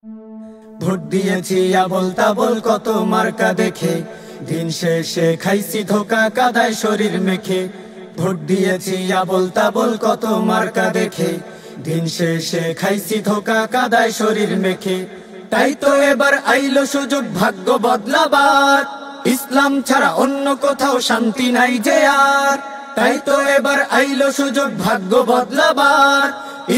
Vote দিয়েছি আবোল তাবোল কত মার্কা দেখে, দিন শেষে খাইছি ধোকা কাদায় শরীর মেখে। ভোট দিয়েছি আবোল তাবোল কত মার্কা দেখে, দিন শেষে খাইছি ধোকা কাদায় শরীর মেখে। তাই তো এবার আইলো সুযোগ ভাগ্য বদলাবার, ইসলাম ছাড়া অন্য কোথাও শান্তি নাই যে আর। তাই তো এবার আইলো সুযোগ ভাগ্য বদলাবার,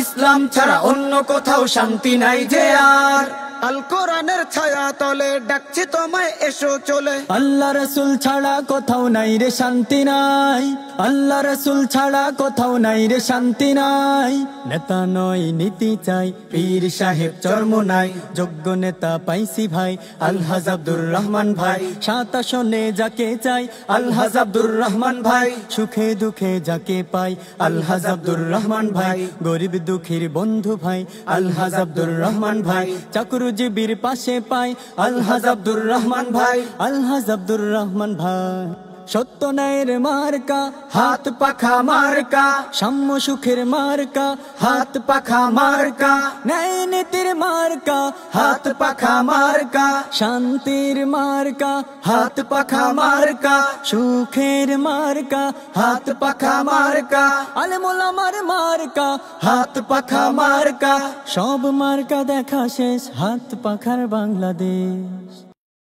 ইসলাম ছাড়া অন্য কোথাও শান্তি নাই যে আর। আল কোরআনের ছায়া তলে ডাকছে তোমায় এসো চলে। আল্লাহ রসুল ছাড়া কোথাও নাই রে শান্তি নাই, আল্লাহ রসুল ছাড়া কোথাও নাই রে শান্তি নাই। নেতা নয় নীতি চাই, পীর সাহেব চর্ম নাই, যোগ্য নেতা পাইছি ভাই আলহাজ আব্দুর রহমান ভাই। 7 আসনে যাকে চাই আলহাজ আব্দুর রহমান ভাই, সুখে দুঃখে যাকে পাই আলহাজ আব্দুর রহমান ভাই। গরিব দুঃখীর বন্ধু ভাই আলহাজ আব্দুর রহমান ভাই, চাকরিজীবীর পাশে পাই আলহাজ আব্দুর রহমান ভাই, আলহাজ আব্দুর রহমান ভাই। সত্য ন্যায়ের মার্কা হাত পাখা মার্কা, সাম্য সুখের মার্কা হাত পাখা মার্কা, ন্যায় নীতির মার্কা হাত পাখা মার্কা, শান্তির মার্কা হাত পাখা মার্কা, সুখের মার্কা হাত পাখা মার্কা, আলেম ওলামার মার্কা হাত পাখা মার্কা। সব মার্কা দেখা শেষ, হাত পাখার বাংলাদেশ।